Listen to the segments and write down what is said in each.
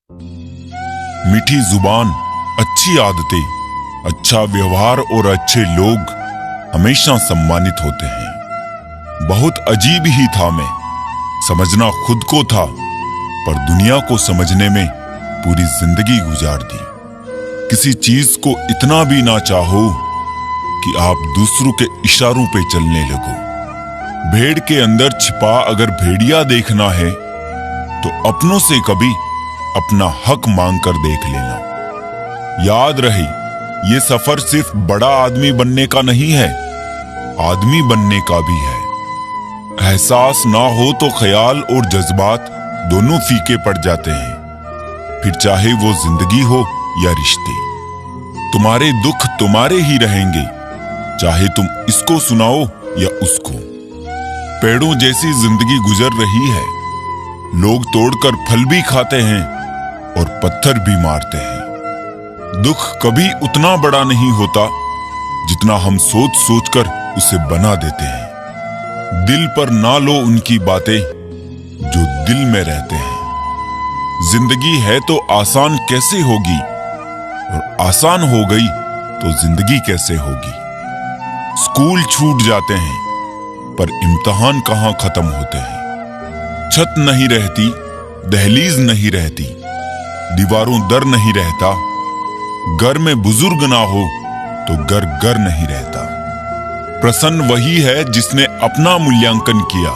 मीठी जुबान, अच्छी आदतें, अच्छा व्यवहार और अच्छे लोग हमेशा सम्मानित होते हैं। बहुत अजीब ही था मैं, समझना खुद को था, पर दुनिया को समझने में पूरी जिंदगी गुजार दी। किसी चीज को इतना भी ना चाहो कि आप दूसरों के इशारों पे चलने लगो। भेड़ के अंदर छिपा अगर भेड़िया देखना है तो अपनों से कभी अपना हक मांग कर देख लेना। याद रहे, ये सफर सिर्फ बड़ा आदमी बनने का नहीं है, आदमी बनने का भी है। एहसास ना हो तो ख्याल और जज्बात दोनों फीके पड़ जाते हैं, फिर चाहे वो जिंदगी हो या रिश्ते। तुम्हारे दुख तुम्हारे ही रहेंगे, चाहे तुम इसको सुनाओ या उसको। पेड़ों जैसी जिंदगी गुजर रही है, लोग तोड़कर फल भी खाते हैं और पत्थर भी मारते हैं। दुख कभी उतना बड़ा नहीं होता जितना हम सोच सोच कर उसे बना देते हैं। दिल पर ना लो उनकी बातें जो दिल में रहते हैं। जिंदगी है तो आसान कैसे होगी, और आसान हो गई तो जिंदगी कैसे होगी। स्कूल छूट जाते हैं पर इम्तिहान कहाँ खत्म होते हैं। छत नहीं रहती, दहलीज नहीं रहती, दीवारों दर नहीं रहता। घर में बुजुर्ग ना हो तो घर घर नहीं रहता। प्रसन्न वही है जिसने अपना मूल्यांकन किया,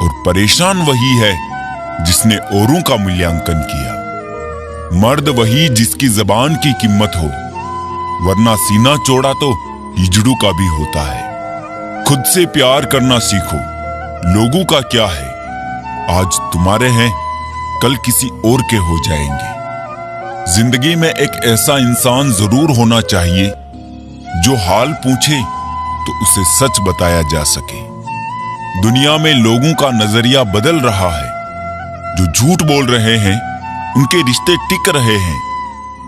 और परेशान वही है जिसने औरों का मूल्यांकन किया। मर्द वही जिसकी जबान की कीमत हो, वरना सीना चौड़ा तो हिजड़ों का भी होता है। खुद से प्यार करना सीखो, लोगों का क्या है, आज तुम्हारे हैं कल किसी और के हो जाएंगे। जिंदगी में एक ऐसा इंसान जरूर होना चाहिए जो हाल पूछे तो उसे सच बताया जा सके। दुनिया में लोगों का नजरिया बदल रहा है, जो झूठ बोल रहे हैं उनके रिश्ते टिक रहे हैं,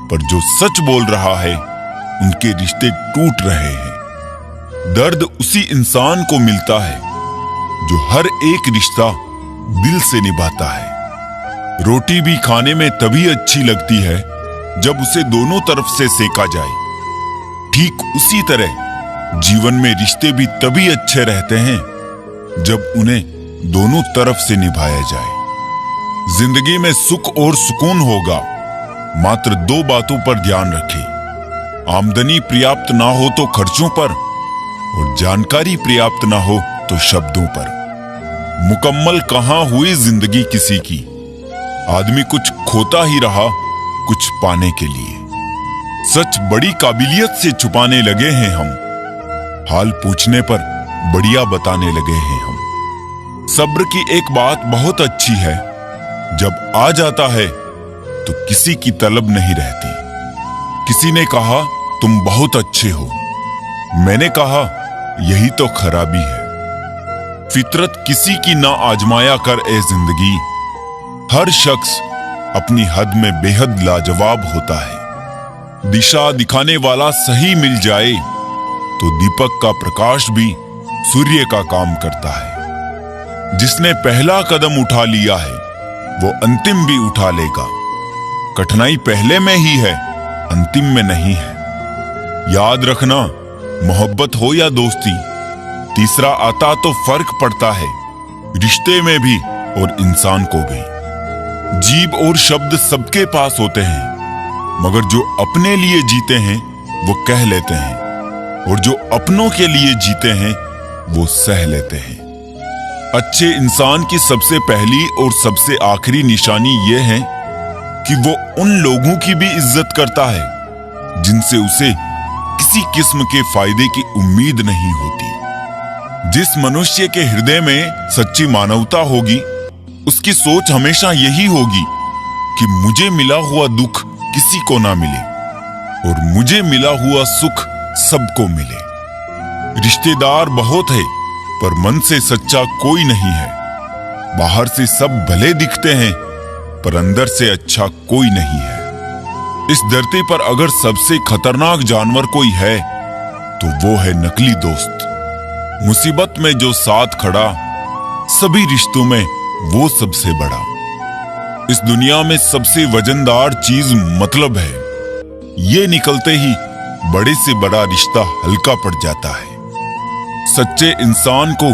पर जो सच बोल रहा है उनके रिश्ते टूट रहे हैं। दर्द उसी इंसान को मिलता है जो हर एक रिश्ता दिल से निभाता है। रोटी भी खाने में तभी अच्छी लगती है जब उसे दोनों तरफ से सेका जाए। ठीक उसी तरह जीवन में रिश्ते भी तभी अच्छे रहते हैं जब उन्हें दोनों तरफ से निभाया जाए। जिंदगी में सुख और सुकून होगा, मात्र दो बातों पर ध्यान रखें। आमदनी पर्याप्त ना हो तो खर्चों पर, और जानकारी पर्याप्त ना हो तो शब्दों पर। मुकम्मल कहाँ हुई जिंदगी किसी की, आदमी कुछ खोता ही रहा कुछ पाने के लिए। सच बड़ी काबिलियत से छुपाने लगे हैं हम, हाल पूछने पर बढ़िया बताने लगे हैं हम। सब्र की एक बात बहुत अच्छी है, जब आ जाता है तो किसी की तलब नहीं रहती। किसी ने कहा तुम बहुत अच्छे हो, मैंने कहा यही तो खराबी है। फितरत किसी की ना आजमाया कर ए जिंदगी, हर शख्स अपनी हद में बेहद लाजवाब होता है। दिशा दिखाने वाला सही मिल जाए तो दीपक का प्रकाश भी सूर्य का काम करता है। जिसने पहला कदम उठा लिया है वो अंतिम भी उठा लेगा। कठिनाई पहले में ही है, अंतिम में नहीं है। याद रखना, मोहब्बत हो या दोस्ती, तीसरा आता तो फर्क पड़ता है, रिश्ते में भी और इंसान को भी। जीभ और शब्द सबके पास होते हैं, मगर जो अपने लिए जीते हैं वो कह लेते हैं, और जो अपनों के लिए जीते हैं वो सह लेते हैं। अच्छे इंसान की सबसे पहली और सबसे आखिरी निशानी ये है कि वो उन लोगों की भी इज्जत करता है जिनसे उसे किसी किस्म के फायदे की उम्मीद नहीं होती। जिस मनुष्य के हृदय में सच्ची मानवता होगी, उसकी सोच हमेशा यही होगी कि मुझे मिला हुआ दुख किसी को ना मिले और मुझे मिला हुआ सुख सबको मिले। रिश्तेदार बहुत है पर मन से सच्चा कोई नहीं है। बाहर से सब भले दिखते हैं पर अंदर से अच्छा कोई नहीं है। इस धरती पर अगर सबसे खतरनाक जानवर कोई है तो वो है नकली दोस्त। मुसीबत में जो साथ खड़ा, सभी रिश्तों में वो सबसे बड़ा। इस दुनिया में सबसे वजनदार चीज मतलब है, ये निकलते ही बड़े से बड़ा रिश्ता हल्का पड़ जाता है। सच्चे इंसान को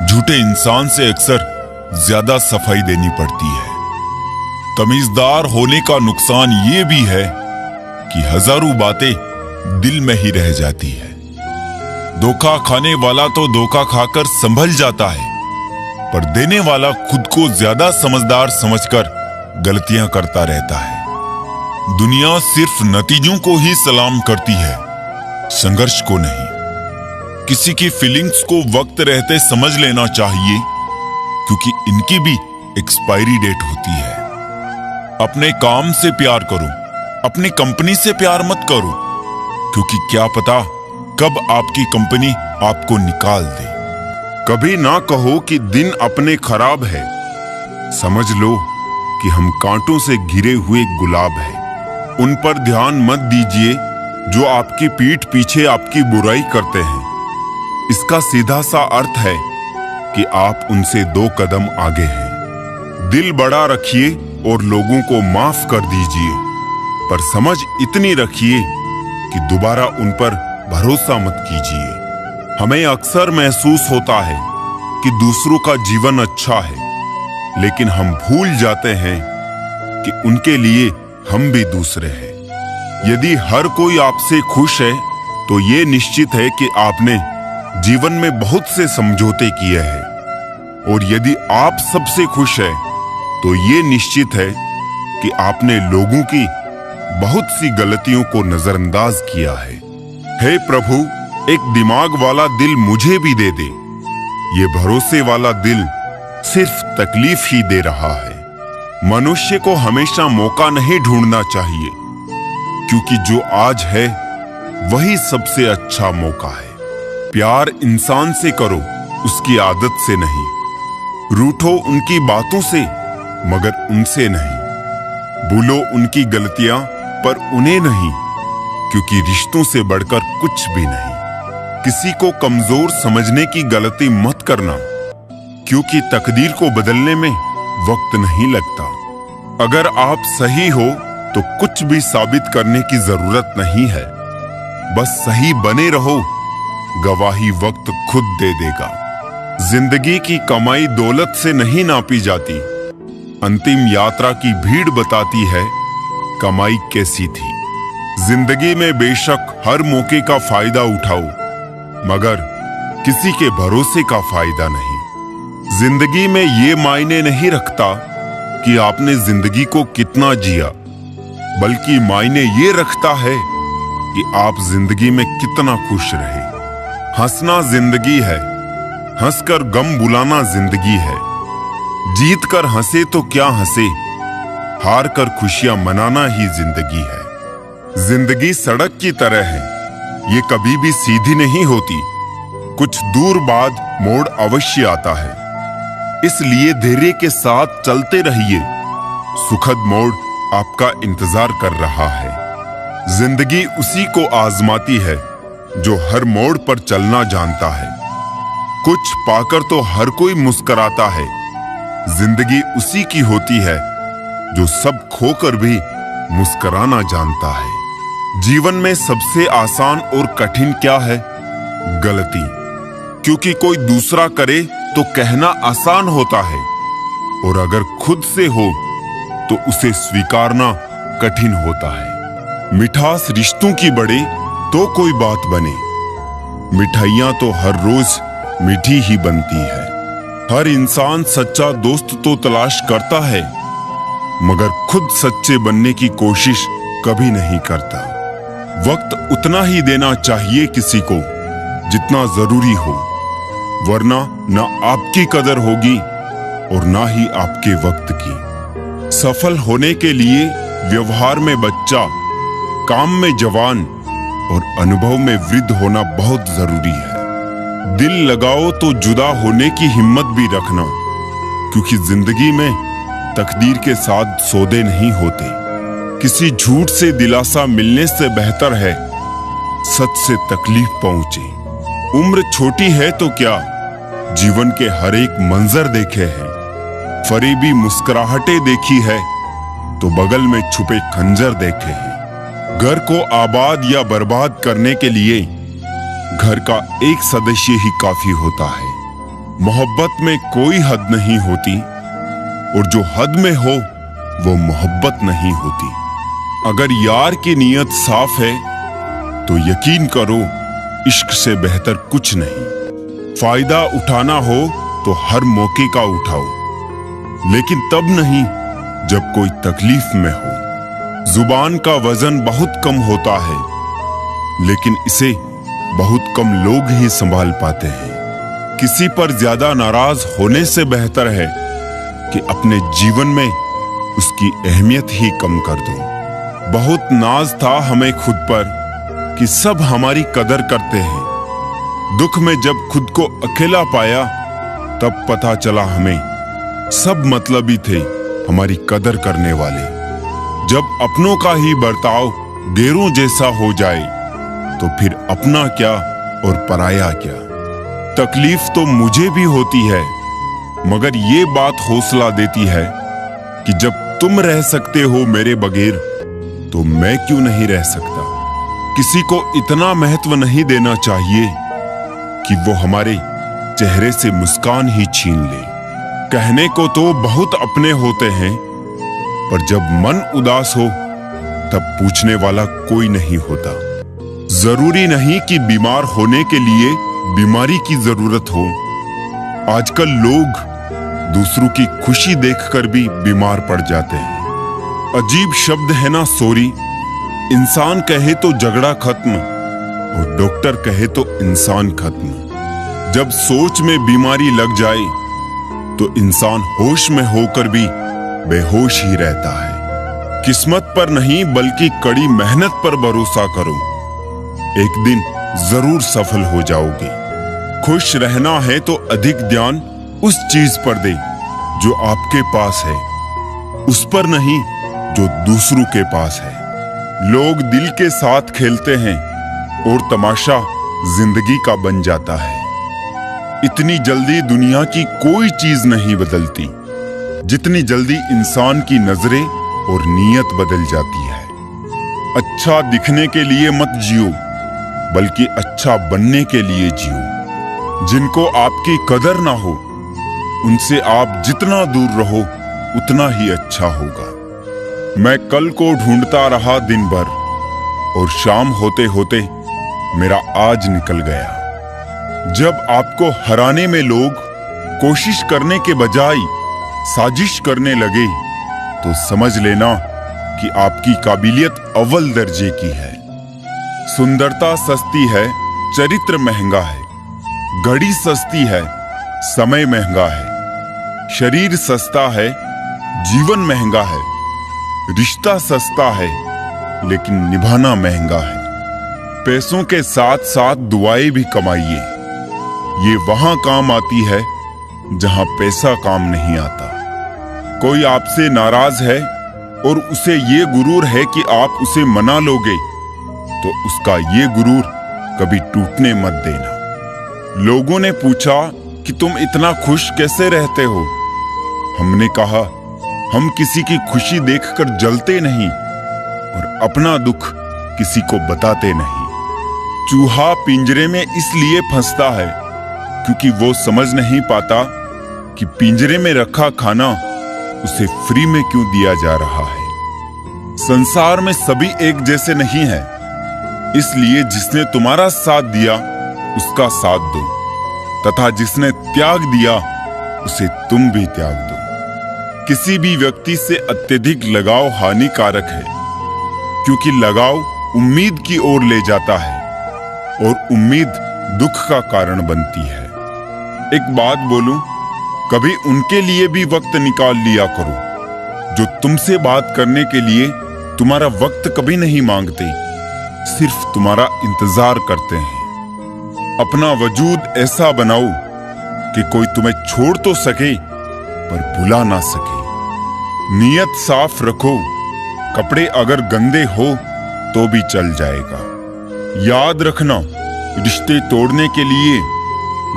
झूठे इंसान से अक्सर ज्यादा सफाई देनी पड़ती है। तमीजदार होने का नुकसान ये भी है कि हजारों बातें दिल में ही रह जाती है। धोखा खाने वाला तो धोखा खाकर संभल जाता है, पर देने वाला खुद को ज्यादा समझदार समझकर गलतियां करता रहता है। दुनिया सिर्फ नतीजों को ही सलाम करती है, संघर्ष को नहीं। किसी की फीलिंग्स को वक्त रहते समझ लेना चाहिए, क्योंकि इनकी भी एक्सपायरी डेट होती है। अपने काम से प्यार करो, अपनी कंपनी से प्यार मत करो, क्योंकि क्या पता कब आपकी कंपनी आपको निकाल दे। कभी ना कहो कि दिन अपने खराब है, समझ लो कि हम कांटों से घिरे हुए गुलाब हैं। उन पर ध्यान मत दीजिए जो आपकी पीठ पीछे आपकी बुराई करते हैं। इसका सीधा सा अर्थ है कि आप उनसे 2 कदम आगे हैं। दिल बड़ा रखिए और लोगों को माफ कर दीजिए, पर समझ इतनी रखिए कि दोबारा उन पर भरोसा मत कीजिए। हमें अक्सर महसूस होता है कि दूसरों का जीवन अच्छा है, लेकिन हम भूल जाते हैं कि उनके लिए हम भी दूसरे हैं। यदि हर कोई आपसे खुश है तो ये निश्चित है कि आपने जीवन में बहुत से समझौते किए हैं, और यदि आप सबसे खुश हैं तो ये निश्चित है कि आपने लोगों की बहुत सी गलतियों को नजरअंदाज किया है। हे प्रभु, एक दिमाग वाला दिल मुझे भी दे दे। ये भरोसे वाला दिल सिर्फ तकलीफ ही दे रहा है। मनुष्य को हमेशा मौका नहीं ढूंढना चाहिए, क्योंकि जो आज है वही सबसे अच्छा मौका है। प्यार इंसान से करो, उसकी आदत से नहीं। रूठो उनकी बातों से, मगर उनसे नहीं। भूलो उनकी गलतियां, पर उन्हें नहीं, क्योंकि रिश्तों से बढ़कर कुछ भी नहीं। किसी को कमजोर समझने की गलती मत करना, क्योंकि तकदीर को बदलने में वक्त नहीं लगता। अगर आप सही हो तो कुछ भी साबित करने की जरूरत नहीं है। बस सही बने रहो, गवाही वक्त खुद दे देगा। जिंदगी की कमाई दौलत से नहीं नापी जाती। अंतिम यात्रा की भीड़ बताती है कमाई कैसी थी। जिंदगी में बेशक हर मौके का फायदा उठाओ, मगर किसी के भरोसे का फायदा नहीं। जिंदगी में ये मायने नहीं रखता कि आपने जिंदगी को कितना जिया, बल्कि मायने ये रखता है कि आप जिंदगी में कितना खुश रहे। हंसना जिंदगी है, हंसकर गम बुलाना जिंदगी है। जीत कर हंसे तो क्या हंसे, हार कर खुशियां मनाना ही जिंदगी है। जिंदगी सड़क की तरह है, ये कभी भी सीधी नहीं होती। कुछ दूर बाद मोड़ अवश्य आता है, इसलिए धैर्य के साथ चलते रहिए। सुखद मोड़ आपका इंतजार कर रहा है। जिंदगी उसी को आजमाती है जो हर मोड़ पर चलना जानता है। कुछ पाकर तो हर कोई मुस्कुराता है। जिंदगी उसी की होती है जो सब खोकर भी मुस्कुराना जानता है। जीवन में सबसे आसान और कठिन क्या है? गलती। क्योंकि कोई दूसरा करे तो कहना आसान होता है, और अगर खुद से हो तो उसे स्वीकारना कठिन होता है। मिठास रिश्तों की बढ़े तो कोई बात बने। मिठाइयां तो हर रोज मीठी ही बनती है। हर इंसान सच्चा दोस्त तो तलाश करता है, मगर खुद सच्चे बनने की कोशिश कभी नहीं करता। वक्त उतना ही देना चाहिए किसी को जितना जरूरी हो, वरना ना आपकी कदर होगी और ना ही आपके वक्त की। सफल होने के लिए व्यवहार में बच्चा, काम में जवान और अनुभव में वृद्ध होना बहुत जरूरी है। दिल लगाओ तो जुदा होने की हिम्मत भी रखना, क्योंकि जिंदगी में तकदीर के साथ सौदे नहीं होते। किसी झूठ से दिलासा मिलने से बेहतर है सच से तकलीफ पहुंचे। उम्र छोटी है तो क्या, जीवन के हर एक मंजर देखे हैं। फरेबी मुस्कुराहटें देखी है तो बगल में छुपे खंजर देखे हैं। घर को आबाद या बर्बाद करने के लिए घर का एक सदस्य ही काफी होता है। मोहब्बत में कोई हद नहीं होती और जो हद में हो वो मोहब्बत नहीं होती। अगर यार की नीयत साफ है तो यकीन करो इश्क से बेहतर कुछ नहीं। फायदा उठाना हो तो हर मौके का उठाओ, लेकिन तब नहीं जब कोई तकलीफ में हो। जुबान का वजन बहुत कम होता है, लेकिन इसे बहुत कम लोग ही संभाल पाते हैं। किसी पर ज्यादा नाराज होने से बेहतर है कि अपने जीवन में उसकी अहमियत ही कम कर दो। बहुत नाज था हमें खुद पर कि सब हमारी कदर करते हैं। दुख में जब खुद को अकेला पाया तब पता चला हमें सब मतलबी थे हमारी कदर करने वाले। जब अपनों का ही बर्ताव गैरों जैसा हो जाए तो फिर अपना क्या और पराया क्या। तकलीफ तो मुझे भी होती है, मगर ये बात हौसला देती है कि जब तुम रह सकते हो मेरे बगैर तो मैं क्यों नहीं रह सकता। किसी को इतना महत्व नहीं देना चाहिए कि वो हमारे चेहरे से मुस्कान ही छीन ले। कहने को तो बहुत अपने होते हैं, पर जब मन उदास हो तब पूछने वाला कोई नहीं होता। जरूरी नहीं कि बीमार होने के लिए बीमारी की जरूरत हो। आजकल लोग दूसरों की खुशी देखकर भी बीमार पड़ जाते हैं। अजीब शब्द है ना सॉरी। इंसान कहे तो झगड़ा खत्म और डॉक्टर कहे तो इंसान खत्म। जब सोच में बीमारी लग जाए तो इंसान होश में होकर भी बेहोश ही रहता है। किस्मत पर नहीं बल्कि कड़ी मेहनत पर भरोसा करो, एक दिन जरूर सफल हो जाओगे। खुश रहना है तो अधिक ध्यान उस चीज पर दे जो आपके पास है, उस पर नहीं जो दूसरों के पास है। लोग दिल के साथ खेलते हैं और तमाशा जिंदगी का बन जाता है। इतनी जल्दी दुनिया की कोई चीज नहीं बदलती जितनी जल्दी इंसान की नजरें और नीयत बदल जाती है। अच्छा दिखने के लिए मत जियो, बल्कि अच्छा बनने के लिए जियो। जिनको आपकी कदर ना हो उनसे आप जितना दूर रहो उतना ही अच्छा होगा। मैं कल को ढूंढता रहा दिन भर और शाम होते होते मेरा आज निकल गया। जब आपको हराने में लोग कोशिश करने के बजाय साजिश करने लगे तो समझ लेना कि आपकी काबिलियत अव्वल दर्जे की है। सुंदरता सस्ती है, चरित्र महंगा है। घड़ी सस्ती है, समय महंगा है। शरीर सस्ता है, जीवन महंगा है। रिश्ता सस्ता है, लेकिन निभाना महंगा है। पैसों के साथ साथ दुआएं भी कमाइए। ये वहां काम आती है जहां पैसा काम नहीं आता। कोई आपसे नाराज है और उसे ये गुरूर है कि आप उसे मना लोगे, तो उसका ये गुरूर कभी टूटने मत देना। लोगों ने पूछा कि तुम इतना खुश कैसे रहते हो? हमने कहा, हम किसी की खुशी देखकर जलते नहीं और अपना दुख किसी को बताते नहीं। चूहा पिंजरे में इसलिए फंसता है क्योंकि वो समझ नहीं पाता कि पिंजरे में रखा खाना उसे फ्री में क्यों दिया जा रहा है। संसार में सभी एक जैसे नहीं है, इसलिए जिसने तुम्हारा साथ दिया उसका साथ दो, तथा जिसने त्याग दिया उसे तुम भी त्याग दो। किसी भी व्यक्ति से अत्यधिक लगाव हानिकारक है, क्योंकि लगाव उम्मीद की ओर ले जाता है और उम्मीद दुख का कारण बनती है। एक बात बोलूं, कभी उनके लिए भी वक्त निकाल लिया करो जो तुमसे बात करने के लिए तुम्हारा वक्त कभी नहीं मांगते, सिर्फ तुम्हारा इंतजार करते हैं। अपना वजूद ऐसा बनाओ कि कोई तुम्हें छोड़ तो सके पर भुला ना सके। नीयत साफ रखो, कपड़े अगर गंदे हो तो भी चल जाएगा। याद रखना, रिश्ते तोड़ने के लिए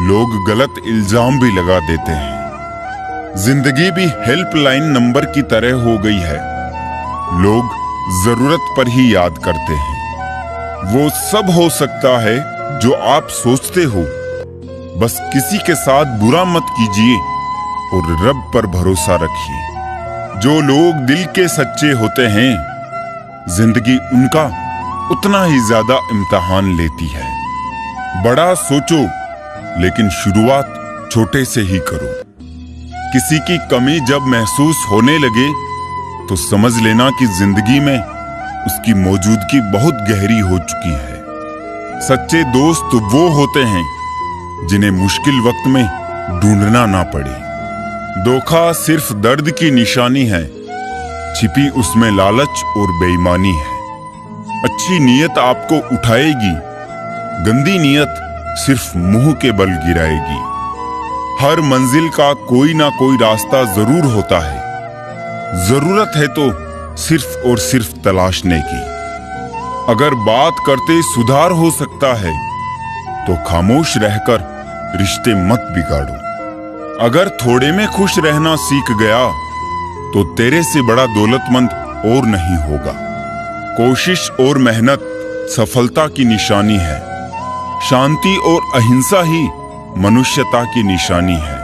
लोग गलत इल्जाम भी लगा देते हैं। जिंदगी भी हेल्पलाइन नंबर की तरह हो गई है। लोग जरूरत पर ही याद करते हैं। वो सब हो सकता है जो आप सोचते हो। बस किसी के साथ बुरा मत कीजिए और रब पर भरोसा रखिए। जो लोग दिल के सच्चे होते हैं, जिंदगी उनका उतना ही ज्यादा इम्तिहान लेती है। बड़ा सोचो, लेकिन शुरुआत छोटे से ही करो। किसी की कमी जब महसूस होने लगे तो समझ लेना कि जिंदगी में उसकी मौजूदगी बहुत गहरी हो चुकी है। सच्चे दोस्त वो होते हैं जिन्हें मुश्किल वक्त में ढूंढना ना पड़े। धोखा सिर्फ दर्द की निशानी है, छिपी उसमें लालच और बेईमानी है। अच्छी नीयत आपको उठाएगी, गंदी नीयत सिर्फ मुंह के बल गिराएगी। हर मंजिल का कोई ना कोई रास्ता जरूर होता है। जरूरत है तो सिर्फ और सिर्फ तलाशने की। अगर बात करते सुधार हो सकता है तो खामोश रहकर रिश्ते मत बिगाड़ो। अगर थोड़े में खुश रहना सीख गया तो तेरे से बड़ा दौलतमंद और नहीं होगा। कोशिश और मेहनत सफलता की निशानी है। शांति और अहिंसा ही मनुष्यता की निशानी है।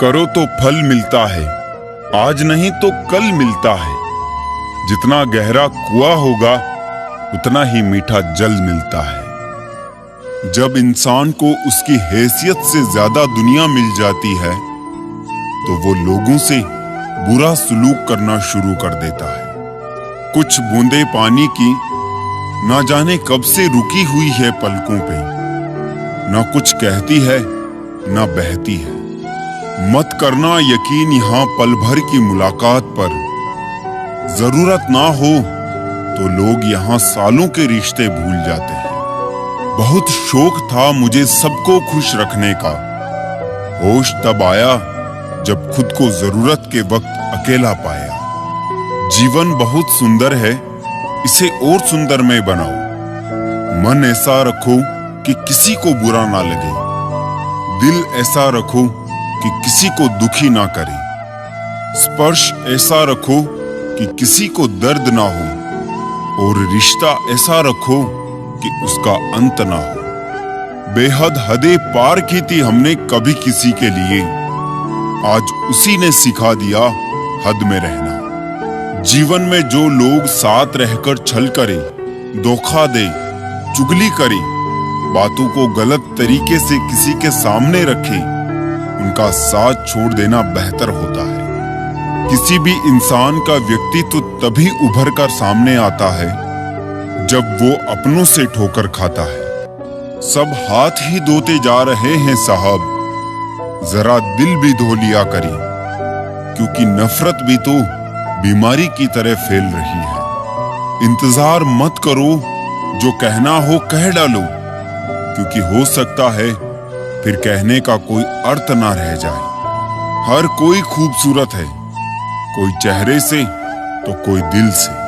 करो तो फल मिलता है, आज नहीं तो कल मिलता है। जितना गहरा कुआं होगा उतना ही मीठा जल मिलता है। जब इंसान को उसकी हैसियत से ज्यादा दुनिया मिल जाती है तो वो लोगों से बुरा सलूक करना शुरू कर देता है। कुछ बूंदे पानी की ना जाने कब से रुकी हुई है पलकों पे, ना कुछ कहती है ना बहती है। मत करना यकीन यहाँ पल भर की मुलाकात पर। जरूरत ना हो तो लोग यहाँ सालों के रिश्ते भूल जाते हैं। बहुत शौक था मुझे सबको खुश रखने का। होश तब आया जब खुद को जरूरत के वक्त अकेला पाया। जीवन बहुत सुंदर है, इसे और सुंदर में बनाओ। मन ऐसा रखो कि किसी को बुरा ना लगे। दिल ऐसा रखो कि किसी को दुखी ना करे। स्पर्श ऐसा रखो कि किसी को दर्द ना हो। और रिश्ता ऐसा रखो कि उसका अंत ना हो। बेहद हदें पार की थी हमने कभी किसी के लिए, आज उसी ने सिखा दिया हद में रहना। जीवन में जो लोग साथ रहकर छल करे, धोखा दे, चुगली करे, बातों को गलत तरीके से किसी के सामने रखे, उनका साथ छोड़ देना बेहतर होता है। किसी भी इंसान का व्यक्तित्व तभी उभर कर सामने आता है जब वो अपनों से ठोकर खाता है। सब हाथ ही धोते जा रहे हैं साहब, जरा दिल भी धो लिया करें, क्योंकि नफरत भी तो बीमारी की तरह फैल रही है। इंतजार मत करो, जो कहना हो कह डालो, क्योंकि हो सकता है फिर कहने का कोई अर्थ ना रह जाए। हर कोई खूबसूरत है, कोई चेहरे से तो कोई दिल से।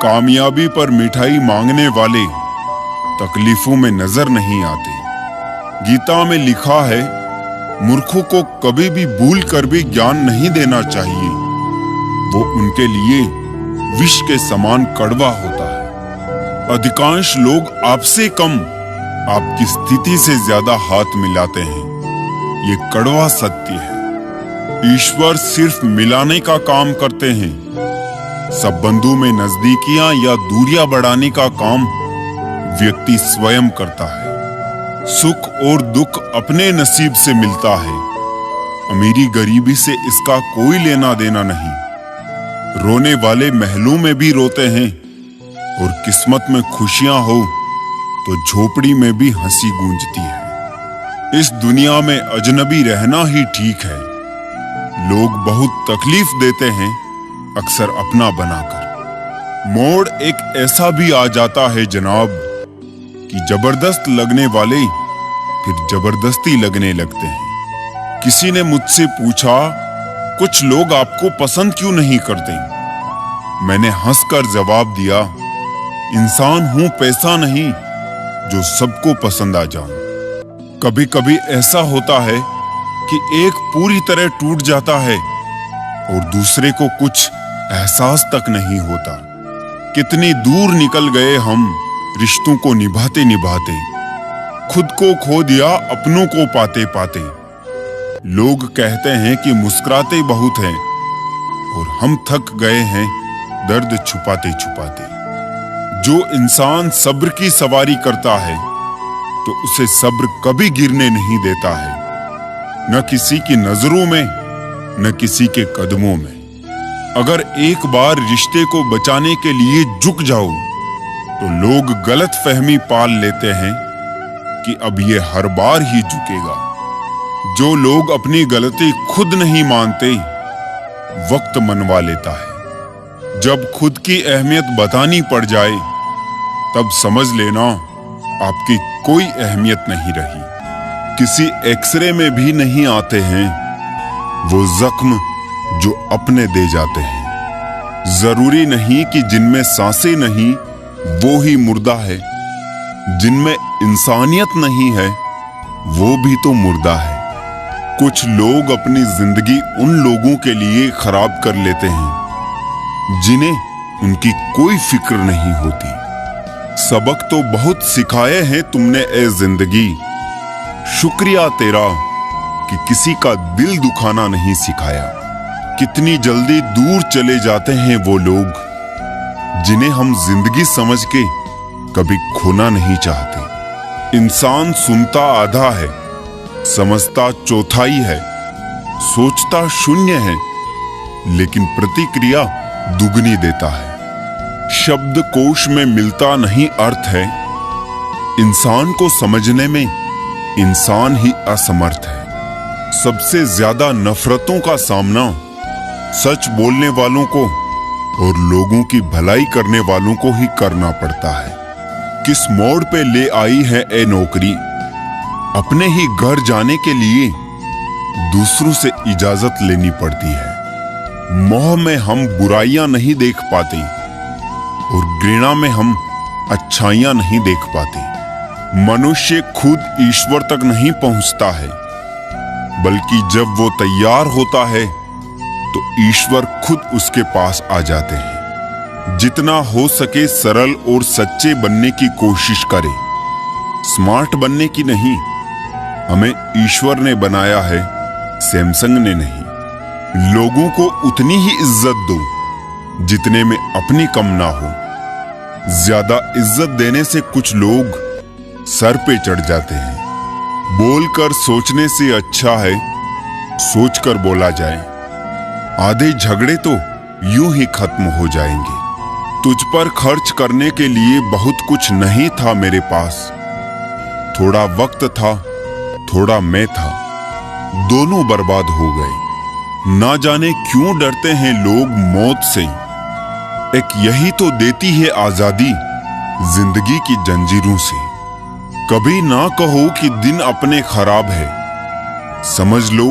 कामयाबी पर मिठाई मांगने वाले तकलीफों में नजर नहीं आते। गीता में लिखा है, मूर्खों को कभी भी भूल कर भी ज्ञान नहीं देना चाहिए, वो उनके लिए विष के समान कड़वा होता है। अधिकांश लोग आपसे कम आपकी स्थिति से ज्यादा हाथ मिलाते हैं, ये कड़वा सत्य है। ईश्वर सिर्फ मिलाने का काम करते हैं। संबंधों में नजदीकियां या दूरियां बढ़ाने का काम व्यक्ति स्वयं करता है। सुख और दुख अपने नसीब से मिलता है। अमीरी गरीबी से इसका कोई लेना देना नहीं। रोने वाले महलों में भी रोते हैं और किस्मत में खुशियां हो तो झोपड़ी में भी हंसी गूंजती है। इस दुनिया में अजनबी रहना ही ठीक है। लोग बहुत तकलीफ देते हैं अक्सर अपना बनाकर। मोड़ एक ऐसा भी आ जाता है जनाब कि जबरदस्त लगने वाले फिर जबरदस्ती लगने लगते हैं। किसी ने मुझसे पूछा, कुछ लोग आपको पसंद क्यों नहीं करते? मैंने हंसकर जवाब दिया, इंसान हूं पैसा नहीं जो सबको पसंद आ जाऊं। कभी कभी ऐसा होता है कि एक पूरी तरह टूट जाता है और दूसरे को कुछ एहसास तक नहीं होता। कितनी दूर निकल गए हम रिश्तों को निभाते निभाते, खुद को खो दिया अपनों को पाते पाते। लोग कहते हैं कि मुस्कुराते बहुत हैं और हम थक गए हैं दर्द छुपाते छुपाते। जो इंसान सब्र की सवारी करता है तो उसे सब्र कभी गिरने नहीं देता है, न किसी की नजरों में न किसी के कदमों में। अगर एक बार रिश्ते को बचाने के लिए झुक जाओ तो लोग गलत फहमी पाल लेते हैं कि अब ये हर बार ही झुकेगा। जो लोग अपनी गलती खुद नहीं मानते, वक्त मनवा लेता है। जब खुद की अहमियत बतानी पड़ जाए तब समझ लेना आपकी कोई अहमियत नहीं रही। किसी एक्सरे में भी नहीं आते हैं वो जख्म जो अपने दे जाते हैं। जरूरी नहीं कि जिनमें सांसें नहीं वो ही मुर्दा है, जिनमें इंसानियत नहीं है वो भी तो मुर्दा है। कुछ लोग अपनी जिंदगी उन लोगों के लिए खराब कर लेते हैं जिन्हें उनकी कोई फिक्र नहीं होती। सबक तो बहुत सिखाए हैं तुमने ए जिंदगी, शुक्रिया तेरा कि किसी का दिल दुखाना नहीं सिखाया। कितनी जल्दी दूर चले जाते हैं वो लोग जिन्हें हम जिंदगी समझ के कभी खोना नहीं चाहते। इंसान सुनता आधा है, समझता चौथाई है, सोचता शून्य है, लेकिन प्रतिक्रिया दुगनी देता है। शब्द कोश में मिलता नहीं अर्थ है, इंसान को समझने में इंसान ही असमर्थ है। सबसे ज्यादा नफरतों का सामना सच बोलने वालों को और लोगों की भलाई करने वालों को ही करना पड़ता है। किस मोड़ पे ले आई है ए नौकरी, अपने ही घर जाने के लिए दूसरों से इजाजत लेनी पड़ती है। मोह में हम बुराइयां नहीं देख पाते और घृणा में हम अच्छाइयां नहीं देख पाते। मनुष्य खुद ईश्वर तक नहीं पहुंचता है, बल्कि जब वो तैयार होता है तो ईश्वर खुद उसके पास आ जाते हैं। जितना हो सके सरल और सच्चे बनने की कोशिश करें, स्मार्ट बनने की नहीं। हमें ईश्वर ने बनाया है, सैमसंग ने नहीं। लोगों को उतनी ही इज्जत दो जितने में अपनी कम ना हो। ज्यादा इज्जत देने से कुछ लोग सर पे चढ़ जाते हैं। बोलकर सोचने से अच्छा है सोचकर बोला जाए। आधे झगड़े तो यूं ही खत्म हो जाएंगे। तुझ पर खर्च करने के लिए बहुत कुछ नहीं था मेरे पास। थोड़ा वक्त था, थोड़ा मैं था, दोनों बर्बाद हो गए। ना जाने क्यों डरते हैं लोग मौत से। एक यही तो देती है आजादी जिंदगी की जंजीरों से। कभी ना कहो कि दिन अपने खराब है, समझ लो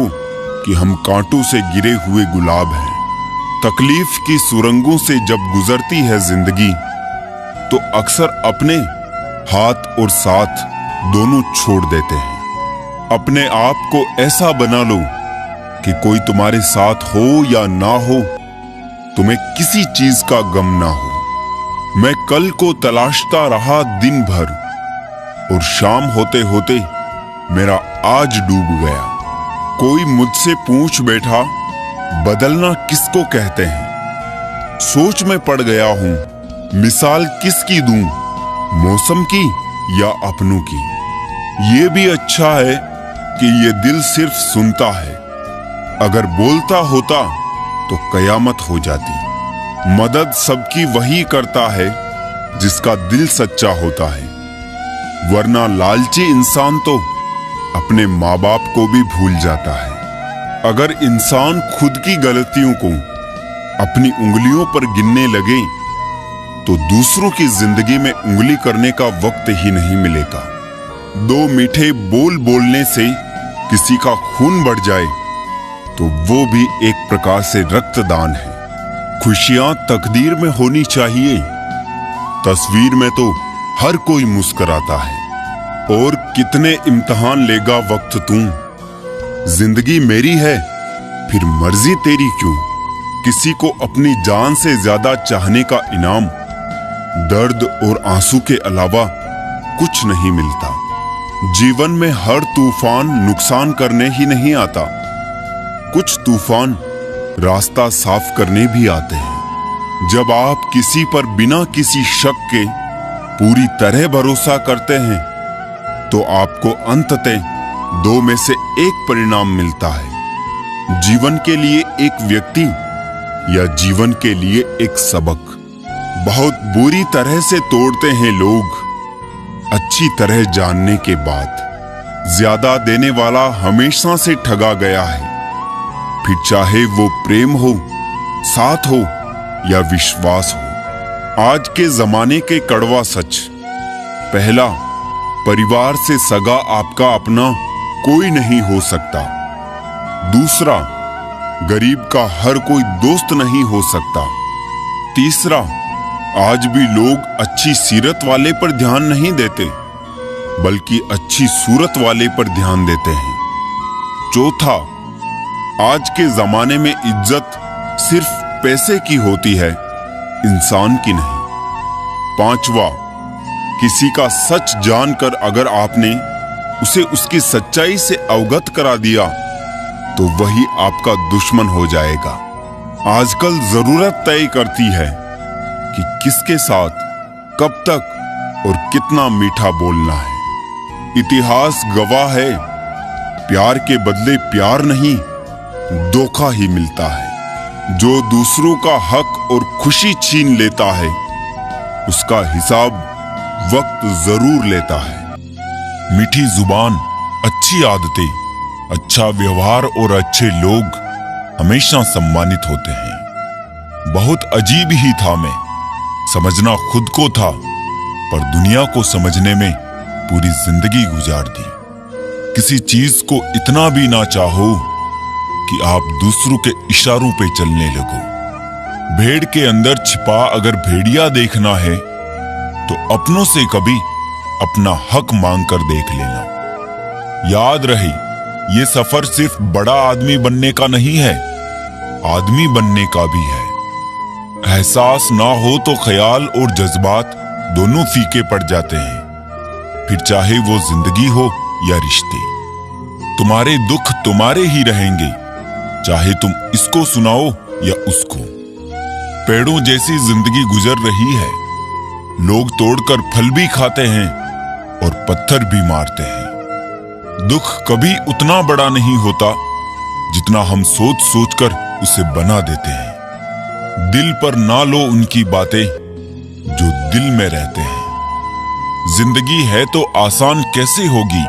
कि हम कांटों से गिरे हुए गुलाब हैं। तकलीफ की सुरंगों से जब गुजरती है जिंदगी तो अक्सर अपने हाथ और साथ दोनों छोड़ देते हैं। अपने आप को ऐसा बना लो कि कोई तुम्हारे साथ हो या ना हो, तुम्हें किसी चीज का गम ना हो। मैं कल को तलाशता रहा दिन भर और शाम होते होते मेरा आज डूब गया। कोई मुझसे पूछ बैठा बदलना किसको कहते हैं। सोच में पड़ गया हूं, मिसाल किसकी दूं, मौसम की या अपनों की। ये भी अच्छा है कि ये दिल सिर्फ सुनता है, अगर बोलता होता तो कयामत हो जाती। मदद सबकी वही करता है जिसका दिल सच्चा होता है, वरना लालची इंसान तो अपने माँ बाप को भी भूल जाता है। अगर इंसान खुद की गलतियों को अपनी उंगलियों पर गिनने लगे तो दूसरों की जिंदगी में उंगली करने का वक्त ही नहीं मिलेगा। दो मीठे बोल बोलने से किसी का खून बढ़ जाए तो वो भी एक प्रकार से रक्तदान है। खुशियां तकदीर में होनी चाहिए, तस्वीर में तो हर कोई मुस्कुराता है। और कितने इम्तिहान लेगा वक्त तू, जिंदगी मेरी है, फिर मर्जी तेरी क्यों। किसी को अपनी जान से ज्यादा चाहने का इनाम दर्द और आंसू के अलावा कुछ नहीं मिलता। जीवन में हर तूफान नुकसान करने ही नहीं आता, कुछ तूफान रास्ता साफ करने भी आते हैं। जब आप किसी पर बिना किसी शक के पूरी तरह भरोसा करते हैं तो आपको अंततः दो में से एक परिणाम मिलता है, जीवन के लिए एक व्यक्ति या जीवन के लिए एक सबक। बहुत बुरी तरह से तोड़ते हैं लोग अच्छी तरह जानने के बाद। ज्यादा देने वाला हमेशा से ठगा गया है, फिर चाहे वो प्रेम हो, साथ हो या विश्वास हो। आज के जमाने के कड़वा सच। पहला, परिवार से सगा आपका अपना कोई नहीं हो सकता। दूसरा, गरीब का हर कोई दोस्त नहीं हो सकता। तीसरा, आज भी लोग अच्छी सीरत वाले पर ध्यान नहीं देते, बल्कि अच्छी सूरत वाले पर ध्यान देते हैं। चौथा, आज के जमाने में इज्जत सिर्फ पैसे की होती है, इंसान की नहीं। पांचवा, किसी का सच जानकर अगर आपने उसे उसकी सच्चाई से अवगत करा दिया तो वही आपका दुश्मन हो जाएगा। आजकल जरूरत तय करती है कि किसके साथ, कब तक और कितना मीठा बोलना है। इतिहास गवाह है, प्यार के बदले प्यार नहीं, धोखा ही मिलता है। जो दूसरों का हक और खुशी छीन लेता है उसका हिसाब वक्त जरूर लेता है। मीठी जुबान, अच्छी आदतें, अच्छा व्यवहार और अच्छे लोग हमेशा सम्मानित होते हैं। बहुत अजीब ही था मैं, समझना खुद को था, पर दुनिया को समझने में पूरी जिंदगी गुजार दी। किसी चीज को इतना भी ना चाहो कि आप दूसरों के इशारों पे चलने लगो। भेड़ के अंदर छिपा अगर भेड़िया देखना है तो अपनों से कभी अपना हक मांग कर देख लेना। याद रहे, ये सफर सिर्फ बड़ा आदमी बनने का नहीं है, आदमी बनने का भी है। एहसास ना हो तो ख्याल और जज्बात दोनों फीके पड़ जाते हैं, फिर चाहे वो जिंदगी हो या रिश्ते। तुम्हारे दुख तुम्हारे ही रहेंगे, चाहे तुम इसको सुनाओ या उसको। पेड़ों जैसी जिंदगी गुजर रही है, लोग तोड़कर फल भी खाते हैं और पत्थर भी मारते हैं। दुख कभी उतना बड़ा नहीं होता जितना हम सोच सोच कर उसे बना देते हैं। दिल पर ना लो उनकी बातें जो दिल में रहते हैं। जिंदगी है तो आसान कैसे होगी,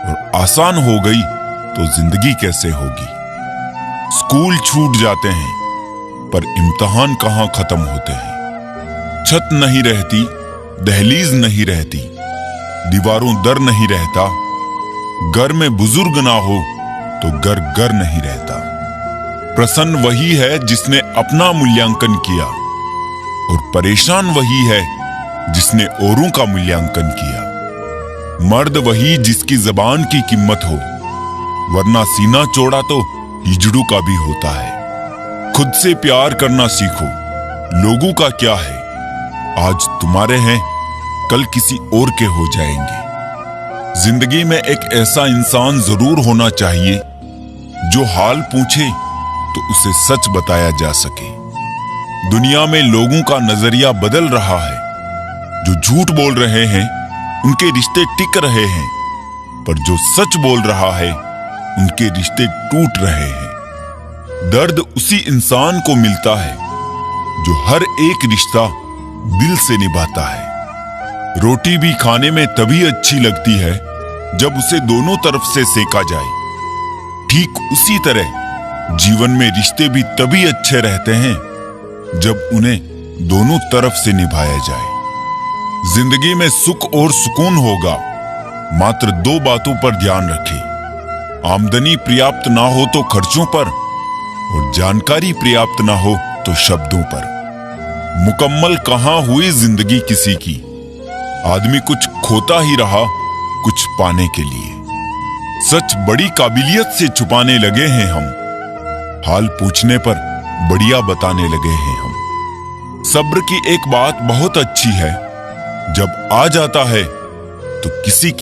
और आसान हो गई तो जिंदगी कैसे होगी। स्कूल छूट जाते हैं पर इम्तिहान कहाँ खत्म होते हैं। छत नहीं रहती, दहलीज नहीं रहती, दीवारों दर नहीं रहता। घर में बुजुर्ग ना हो तो घर घर नहीं रहता। प्रसन्न वही है जिसने अपना मूल्यांकन किया, और परेशान वही है जिसने औरों का मूल्यांकन किया। मर्द वही जिसकी जबान की कीमत हो, वरना सीना चौड़ा तो हिजड़ों का भी होता है। खुद से प्यार करना सीखो, लोगों का क्या है, आज तुम्हारे हैं कल किसी और के हो जाएंगे। जिंदगी में एक ऐसा इंसान जरूर होना चाहिए जो हाल पूछे तो उसे सच बताया जा सके। दुनिया में लोगों का नजरिया बदल रहा है, जो झूठ बोल रहे हैं उनके रिश्ते टिक रहे हैं, पर जो सच बोल रहा है उनके रिश्ते टूट रहे हैं। दर्द उसी इंसान को मिलता है जो हर एक रिश्ता दिल से निभाता है। रोटी भी खाने में तभी अच्छी लगती है जब उसे दोनों तरफ से सेका जाए। ठीक उसी तरह जीवन में रिश्ते भी तभी अच्छे रहते हैं जब उन्हें दोनों तरफ से निभाया जाए। जिंदगी में सुख और सुकून होगा, मात्र दो बातों पर ध्यान रखें। आमदनी पर्याप्त ना हो तो खर्चों पर, और जानकारी पर्याप्त ना हो तो शब्दों पर। मुकम्मल कहाँ हुई जिंदगी किसी की, आदमी कुछ खोता ही रहा कुछ पाने के लिए। सच बड़ी काबिलियत से छुपाने लगे हैं हम, हाल पूछने पर बढ़िया बताने लगे हैं हम। सब्र की एक बात बहुत अच्छी है, जब आ जाता है तो किसी